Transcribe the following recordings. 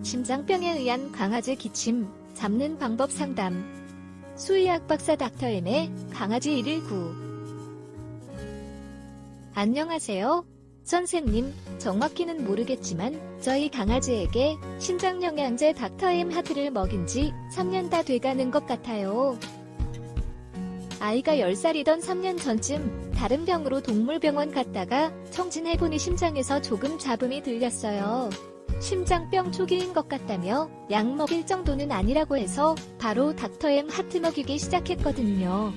심장병에 의한 강아지 기침 잡는 방법 상담. 수의학 박사 닥터엠의 강아지 119. 안녕하세요. 선생님, 정확히는 모르겠지만 저희 강아지에게 신장영양제 닥터엠 하트를 먹인 지 3년 다 돼가는 것 같아요. 아이가 10살이던 3년 전쯤 다른 병으로 동물병원 갔다가 청진해보니 심장에서 조금 잡음이 들렸어요. 심장병 초기인 것 같다며 약 먹일 정도는 아니라고 해서 바로 닥터엠 하트 먹이기 시작했거든요.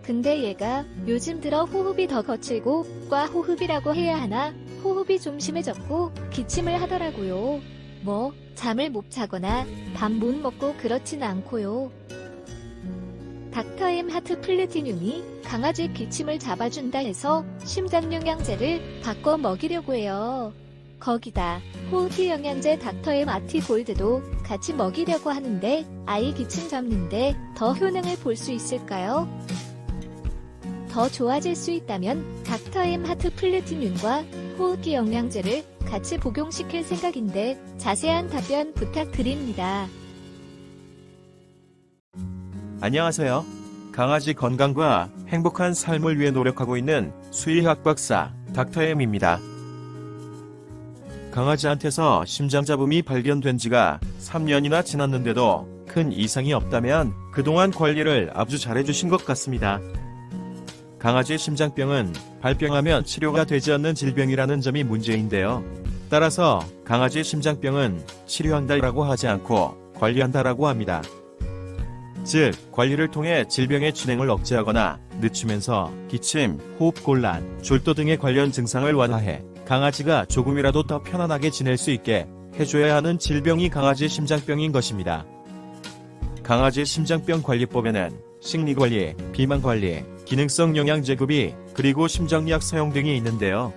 근데 얘가 요즘 들어 호흡이 더 거칠고 과호흡이라고 해야 하나 호흡이 좀 심해졌고 기침을 하더라고요. 뭐 잠을 못 자거나 밥 못 먹고 그렇진 않고요. 닥터엠 하트 플래티늄이 강아지 기침을 잡아준다 해서 심장영양제를 바꿔 먹이려고 해요. 거기다 호흡기 영양제 닥터엠 아티골드도 같이 먹이려고 하는데 아이 기침 잡는데 더 효능을 볼 수 있을까요? 더 좋아질 수 있다면 닥터엠 하트 플래티늄과 호흡기 영양제를 같이 복용시킬 생각인데 자세한 답변 부탁드립니다. 안녕하세요. 강아지 건강과 행복한 삶을 위해 노력하고 있는 수의학 박사 닥터엠입니다. 강아지한테서 심장잡음이 발견된 지가 3년이나 지났는데도 큰 이상이 없다면 그동안 관리를 아주 잘해주신 것 같습니다. 강아지 심장병은 발병하면 치료가 되지 않는 질병이라는 점이 문제인데요. 따라서 강아지 심장병은 치료한다라고 하지 않고 관리한다라고 합니다. 즉, 관리를 통해 질병의 진행을 억제하거나 늦추면서 기침, 호흡곤란, 졸도 등의 관련 증상을 완화해 강아지가 조금이라도 더 편안하게 지낼 수 있게 해줘야 하는 질병이 강아지 심장병인 것입니다. 강아지 심장병 관리법에는 식리관리, 비만관리, 기능성 영양제 구비, 그리고 심장약 사용 등이 있는데요.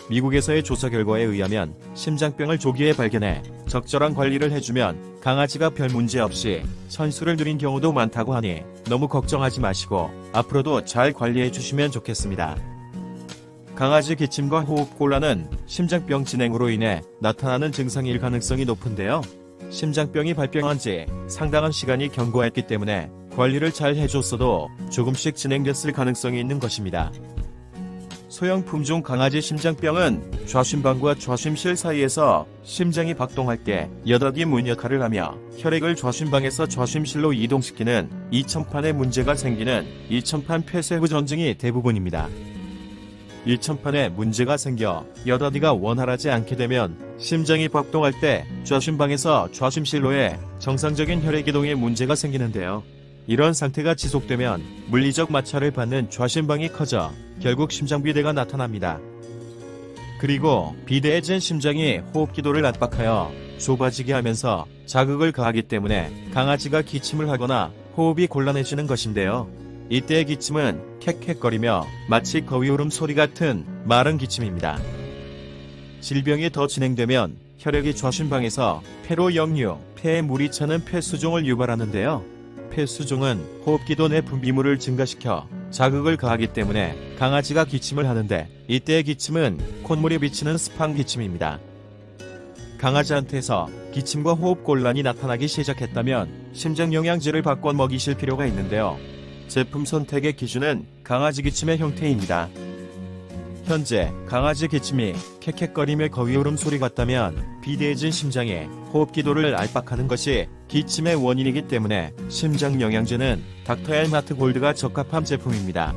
미국에서의 조사 결과에 의하면 심장병을 조기에 발견해 적절한 관리를 해주면 강아지가 별 문제 없이 선수를 누린 경우도 많다고 하니 너무 걱정하지 마시고 앞으로도 잘 관리해 주시면 좋겠습니다. 강아지 기침과 호흡곤란은 심장병 진행으로 인해 나타나는 증상일 가능성이 높은데요. 심장병이 발병한 지 상당한 시간이 경과했기 때문에 관리를 잘 해줬어도 조금씩 진행됐을 가능성이 있는 것입니다. 소형 품종 강아지 심장병은 좌심방과 좌심실 사이에서 심장이 박동할 때 여닫이 문 역할을 하며 혈액을 좌심방에서 좌심실로 이동시키는 이천판에 문제가 생기는 이천판 폐쇄 후 전증이 대부분입니다. 이천판에 문제가 생겨 여닫이가 원활하지 않게 되면 심장이 박동할 때 좌심방에서 좌심실로의 정상적인 혈액 이동에 문제가 생기는데요. 이런 상태가 지속되면 물리적 마찰을 받는 좌심방이 커져 결국 심장비대가 나타납니다. 그리고 비대해진 심장이 호흡기도를 압박하여 좁아지게 하면서 자극을 가하기 때문에 강아지가 기침을 하거나 호흡이 곤란해지는 것인데요. 이때의 기침은 캑캑거리며 마치 거위 울음 소리 같은 마른 기침입니다. 질병이 더 진행되면 혈액이 좌심방에서 폐로 역류, 폐에 물이 차는 폐수종을 유발하는데요. 폐수종은 호흡기도 내 분비물을 증가시켜 자극을 가하기 때문에 강아지가 기침을 하는데 이때의 기침은 콧물이 비치는 스팡 기침입니다. 강아지한테서 기침과 호흡곤란이 나타나기 시작했다면 심장영양제를 바꿔 먹이실 필요가 있는데요. 제품 선택의 기준은 강아지 기침의 형태입니다. 현재 강아지 기침이 캑캑거림의 거위 울음 소리 같다면 비대해진 심장에 호흡기도를 압박하는 것이 기침의 원인이기 때문에 심장영양제는 닥터엠 하트 골드가 적합한 제품입니다.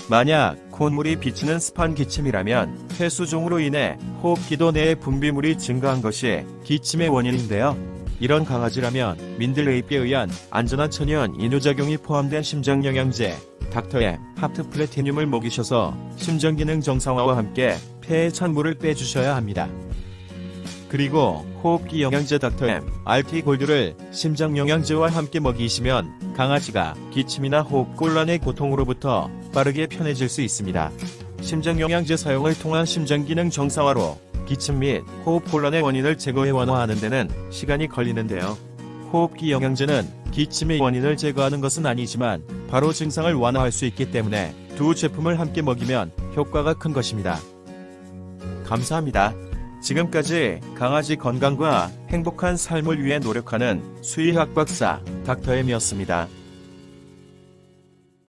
만약 콧물이 비치는 스판 기침이라면 폐수종으로 인해 호흡기도 내의 분비물이 증가한 것이 기침의 원인인데요. 이런 강아지라면 민들레잎에 의한 안전한 천연 이뇨작용이 포함된 심장영양제 닥터엠 하트 플래티늄을 먹이셔서 심장기능 정상화와 함께 폐에 찬 물을 빼주셔야 합니다. 그리고 호흡기 영양제 닥터엠 RT 골드를 심장영양제와 함께 먹이시면 강아지가 기침이나 호흡곤란의 고통으로부터 빠르게 편해질 수 있습니다. 심장영양제 사용을 통한 심장기능 정상화로 기침 및 호흡곤란의 원인을 제거해 완화하는 데는 시간이 걸리는데요. 호흡기 영양제는 기침의 원인을 제거하는 것은 아니지만 바로 증상을 완화할 수 있기 때문에 두 제품을 함께 먹이면 효과가 큰 것입니다. 감사합니다. 지금까지 강아지 건강과 행복한 삶을 위해 노력하는 수의학 박사 닥터엠이었습니다.